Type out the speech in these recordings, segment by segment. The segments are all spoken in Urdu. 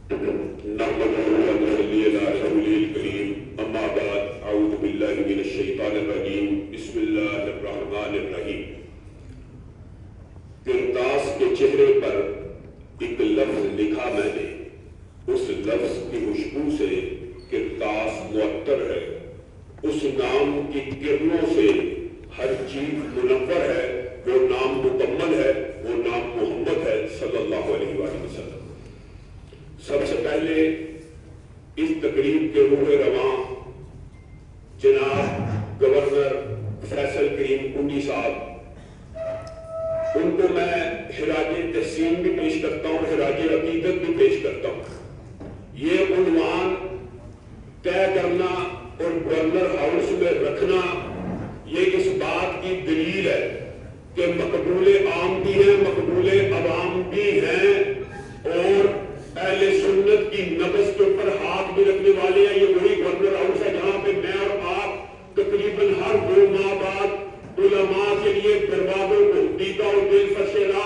نحمده ونصلي على رسوله الكريم اما بعد اعوذ بالله من الشیطان الرجیم بسم اللہ الرحمن الرحیم۔ کرتاس کے چہرے پر ایک لفظ لکھا میں نے، اس لفظ کی خوشبو سے کرتاس معطر ہے، اس نام کی کرنوں سے ہر چیز منور ہے، وہ نام مکمل ہے، وہ نام محمد ہے صلی اللہ علیہ وآلہ وسلم۔ سب سے پہلے اس تقریب کے روح رواں جناب گورنر فیصل کریم کنڈی صاحب، ان کو میں خراج تحسین بھی پیش کرتا ہوں، خراج عقیدت بھی پیش کرتا ہوں۔ یہ عنوان طے کرنا اور گورنر ہاؤس میں رکھنا یہ اس بات کی دلیل ہے کہ مقبول عام بھی ہیں، مقبول عوام بھی ہیں، اور اہل سنت کی نبض کے اوپر ہاتھ بھی رکھنے والے ہیں۔ یہ وہی گورنر ہاؤس ہے جہاں پہ میں اور آپ تقریباً ہر 2 ماہ بعد علماء کے لیے دروازوں کو دیدہ و دل فرشیلا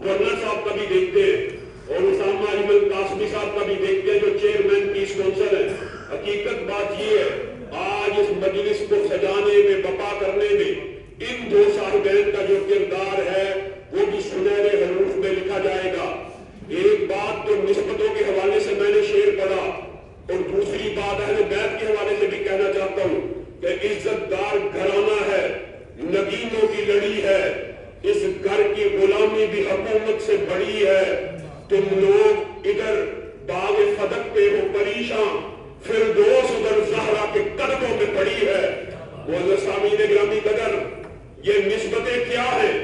گورنر صاحب کا بھی دیکھتے ہیں اور اسامہ اجمل قاسمی صاحب کا بھی دیکھتے ہیں جو چیئرمین پیس کونسل ہے۔ حقیقت بات یہ ہے آج اس مجلس کو سجانے میں بپا کرنے میں ان 2 صاحبین کا جو کردار ہے وہ بھی سنہرے حروف میں لکھا جائے گا۔ ایک بات تو نسبتوں کے حوالے سے میں نے شعر پڑھا اور دوسری بات اہل بیت کے حوالے سے بھی کہنا چاہتا ہوں کہ عزت دار گھرانہ ہے، نگینوں کی لڑی ہے، اس گھر کی غلامی بھی حکومت سے بڑی ہے۔ تم لوگ ادھر باغ فدق پہ ہو پریشان، فردوس ادھر زہرا کے قدموں میں پڑی ہے۔ معزز سامعین گرامی قدر، یہ نسبتیں کیا ہیں؟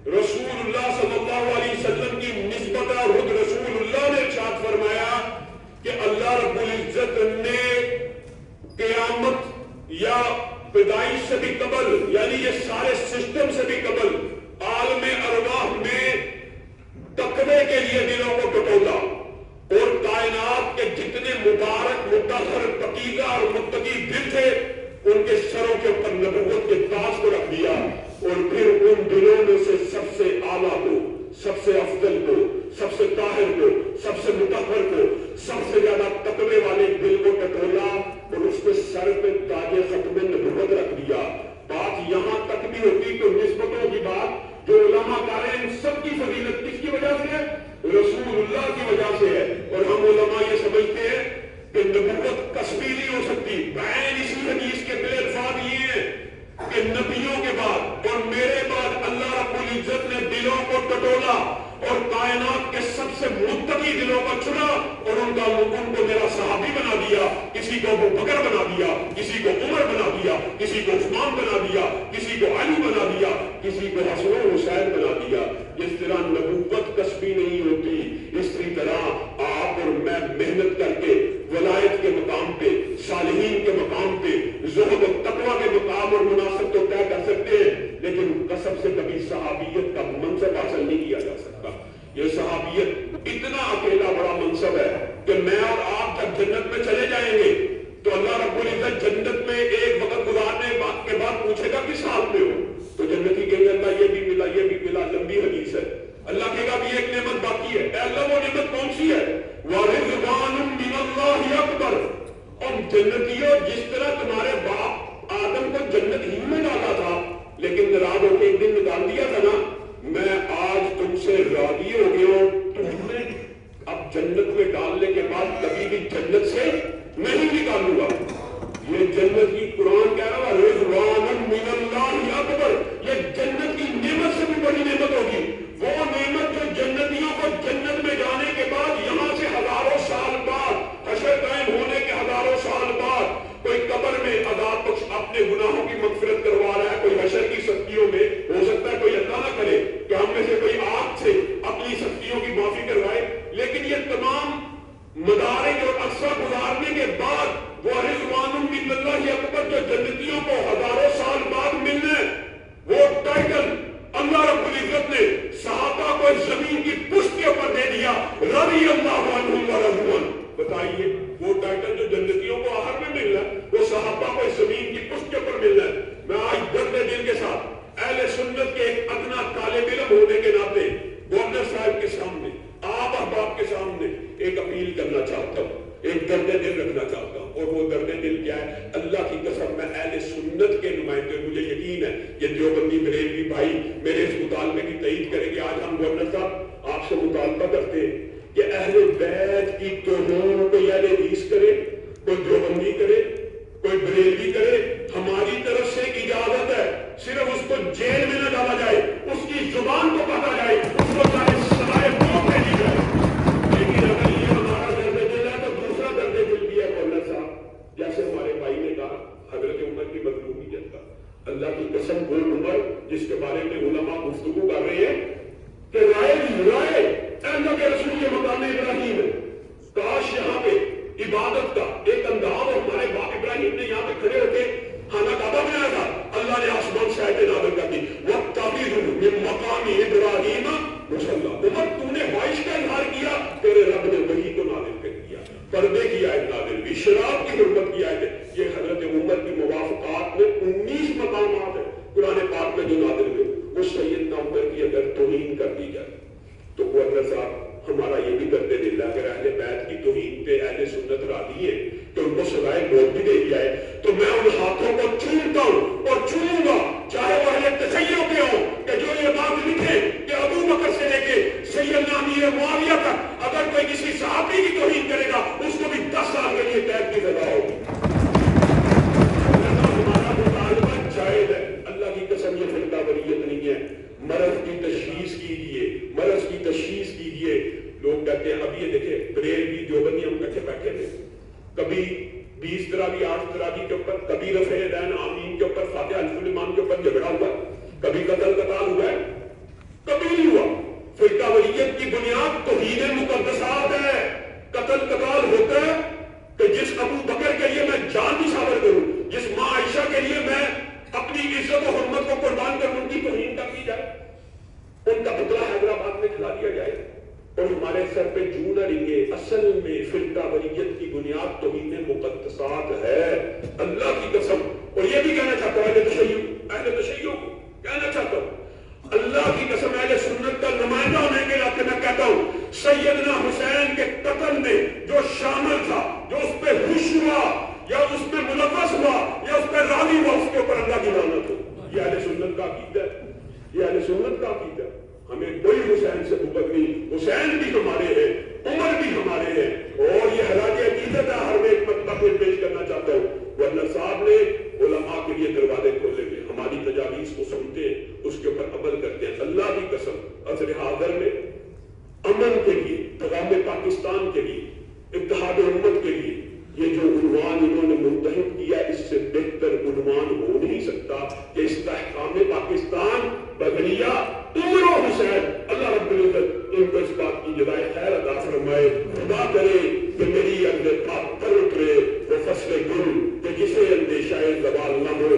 رسول اللہ صلی اللہ علیہ وسلم کی نسبت خود رسول اللہ نے ارشاد فرمایا کہ اللہ رب العزت نے قیامت یا پیدائش سے بھی قبل، یعنی یہ سارے سسٹم سے بھی قبل، عالم ارواح میں تقوی کے لیے دلوں کو ٹٹولا اور کائنات کے جتنے مبارک مطہر پاکیزہ اور متقی دل تھے ان کے سروں کے اوپر نبوت کے تاج کو رکھ دیا، اور پھر ان دلوں میں سے سب سے اعلیٰ کو، سب سے افضل کو، سب سے طاہر کو، سب سے مطہر کو، سب سے زیادہ تقوی والے دل کو ٹٹولا اور اس کے سر پہ تاج ختم نبوت رکھ دیا۔ بات یہاں تک بھی ہوتی تو نسبتوں کی بات جو علماء کارے ان سب کی فضیلت کس کی وجہ سے ہے؟ رسول اللہ کی وجہ سے ہے۔ اور ہم علماء یہ سمجھتے ہیں کہ نبوت کسبی نہیں ہو سکتی۔ بعین اسی حدیث کے دل الفاظ یہ ہیں کہ نبیوں کے بعد اور میرے بعد اللہ رب العزت نے دلوں کو ٹٹولا اور کائنات کے سب سے متقی دلوں کو چنا اور ان کو میرا صحابی بنا دیا، کسی کو ابو بکر بنا دیا، کسی کو عمر بنا دیا، کسی کو عثمان بنا دیا، کسی کو علی بنا دیا، کسی کو حسن و حسین بنا دیا۔ جس طرح نبوت کسبی نہیں ہوتی، اسی طرح آپ اور میں محنت کر کے ولایت کے مقام پہ، صالحین کے مقام پہ، زہد و تقوی کے مقام اور مناسب تو طے کر سکتے ہیں، لیکن قسم سے کبھی صحابیت کا منصب حاصل نہیں کیا جا سکتا۔ یہ صحابیت اتنا اکیلا بڑا منصب ہے کہ میں اور آپ جب جنت میں چلے جائیں گے تو اللہ رب العزت جنت میں ایک وقت گزارنے کے بعد پوچھے گا کس حال میں ہو، تو جنتی کہیں گے اللہ یہ بھی ملا، یہ بھی ملا، لمبی حدیث ہے۔ اللہ کہے گا بھی ایک نعمت باقی ہے۔ اے اللہ وہ نعمت کون سی ہے؟ وَرِضْوَانٌ مِّنَ اللَّهِ أَكْبَرُ۔ اور جنتیوں جس طرح تمہارے باپ آدم کو جنت ہی میں ڈالا تھا لیکن ناراض ہو کے ایک دن نکال دیا تھا نا، میں آج تم سے راضی ہو گیا ہوں، تمہیں اب جنت میں ڈالنے کے بعد کبھی بھی جنت سے نہیں نکالوں گا۔ یہ جنت کی قرآن کہہ رہا ہے رضوان من اللہ اکبر، یہ جنت کی نعمت سے بھی بڑی نعمت ہوگی۔ وہ نعمت جو جنتیوں کو جنت میں جانے کے بعد یہاں سے ہزاروں سال بعد حشر قائم ہونے کے ہزاروں سال بعد کوئی قبر میں عذاب بخش اپنے گناہوں کی مغفرت کروا رہا ہے، کوئی حشر کی سختیوں میں ہو سکتا ہے کوئی اللہ نہ کرے کہ ہم میں سے کوئی آگ سے اپنی سختیوں کی معافی کروائے، لیکن یہ تمام مدارج اور اقصا گزارنے کے بعد وہ رضوان من اللہ اکبر جو جنتیوں کو ہزاروں سال بعد ملنا ہے، وہ ٹائٹل اللہ رب العزت نے صحابہ کو زمین کی پشت کے اوپر دے دیا، رضی اللہ عنہم ورضوا عنہ۔ بتائیے وہ ٹائٹل جو جنتیوں کو آخر میں ملنا ہے وہ صحابہ کو زمین کی پشت کے اوپر ملنا ہے۔ میں آج درد دل کے ساتھ اہل سنت کے ایک ادنا طالب علم ہونے کے ناطے گورنر صاحب کے سامنے، آپ احباب کے سامنے ایک اپیل کرنا چاہتا ہوں، ایک درد دل رکھنا چاہتا ہوں، اور وہ درد دل کیا ہے؟ اللہ کی قسم میں اہل سنت کے نمائندے، مجھے یقین ہے یہ دیوبندی بریلوی بھائی میرے اس مطالبے کی تائید کریں گے. آج ہم گورنر صاحب آپ سے مطالبہ کرتے ہیں کہ اہل بیت کی توہین کوئی اہل حدیث کرے، کوئی دیوبندی کرے، کوئی بریلوی کرے، ہماری طرف سے اجازت ہے، صرف اس کو جیل میں نہ ڈالا جائے، اس کی زبان کو کاٹا جائے، اس کو چاہے سزائے موت دے دی جائے. لیکن اگر یہ ہمارا درد دل ہے تو دوسرا درد دل بھی ہے گورنر صاحب، جیسے ہمارے بھائی نے کہا حضرت عمر کی مظلومیت کا. اللہ کی قسم وہ عمر جس کے بارے میں علماء گفتگو کر رہے ہیں کہ رائے اللہ کے رسول کے مقام ابراہیم ہے. کاش یہاں پہ عبادت کا ایک انداز، اور ہمارے باپ ابراہیم نے یہاں پہ کھڑے ہو کے خانہ کعبہ بنایا تھا، اللہ نے آسمان سے آیتیں نازل کر دی وَاتَّخِذُوا مِن مَّقَامِ إِبْرَاهِيمَ مُصَلًّى. عمر تو نے خواہش کا اظہار کیا، تیرے رب نے وحی کو نازل کر دیا، پردے کی آیت نازل ہوئی، شراب کی حرمت کی آیت ہے. یہ حضرت عمر کی موافقات میں 19 مقامات ہیں قرآن پاک میں جو نازل ہوئے. وہ سیدنا عمر کی اگر توہین کر دی جائے تو گورنر صاحب ہمارا یہ بھی درد دل ہے. اگر اہل بیت کی توہین پہ اہل سنت راضی ہے کہ ان کو سزائے موت بھی دے دیا ہے تو میں ان ہاتھوں کو چومتا ہوں اور چوموں گا، چاہے وہ اہل تشیع کے ہوں کہ جو یہ بات لکھے کہ ابو بکر سے لے کے سیدنا امیر معاویہ تک اگر کوئی کسی صحابی کی توہین کرے گا اس کو بھی 10 سال کے لیے قید کی سزا ہوگی. ہمارا مطالبہ جائز ہے. اللہ کی قسم یہ فرقہ واریت نہیں ہے. مرض کی تشخیص کیجیے، مرض کی تشخیص کیجیے. لوگ کہتے ہیں اب یہ دیکھیں بریلوی دیوبندی ہم کٹھے بیٹھے تھے، کبھی 20 تراویح 8 تراویح کے اوپر، کبھی رفع یدین آمین کے اوپر، فاتحہ الف الایمان کے اوپر جھگڑا ہوا، کبھی قتل قتال ہوا ہے، کبھی نہیں ہوا. فرقہ واریت کی بنیاد توہین مقدسات ہے. قتل قتال ہوتا ہے کہ جس ابو بکر کے لیے میں جان نثار کروں، جس ماں عائشہ کے لیے میں اپنی عزت و حرمت کو قربان کروں، ان کی توہین کر دی جائے، ان کا پتلا حیدرآباد میں کھلا دیا جائے اور ہمارے سر پہ جو نہ رنگے. اصل میں فرقہ واریت کی بنیاد توہین مقدسات ہے. اللہ کی قسم. اور یہ بھی کہنا چاہتا ہوں اہل تشیع کو کہنا چاہتا ہوں، اللہ کی قسم اہل سنت کا نمائندہ ہونے کے ناطے میں کہتا ہوں سیدنا حسین کے قتل میں جو شامل تھا، جو اس پہ خوش ہوا یا اس میں ملوث ہوا یا اس پہ راضی ہوا، اس کے اوپر اللہ کی لعنت ہو. یہ اہل سنت کا عقیدہ ہے، یہ اہل سنت کا عقیدہ ہے. ہمیں کوئی حسین سے بغض نہیں. حسین بھی ہمارے ہیں، عمر بھی ہمارے ہیں، اور یہ حراج عقیدت ہے. ہر میں ایک مطلب میں پیش کرنا چاہتا ہوں. گورنر صاحب نے علماء کے لیے دروازے کھولے ہوئے، ہماری تجاویز کو سنتے ہیں، اس کے اوپر عمل کرتے ہیں. اللہ کی قسم عصر حاضر میں امن کے لیے، پیغام پاکستان کے لیے، اتحاد امت کے لیے یہ جو عنوان انہوں نے منتخب کیا، اس سے بہتر عنوان ہو نہیں سکتا کہ استحکام پاکستان بدلیہ عمر و حسین. اللہ رب العزت ان کو اس بات کی جزائے خیر عطا فرمائے. خدا کرے کہ میری اندر پاک پر اترے وہ فصل گل کہ جسے اندیشہ زوال نہ ہو.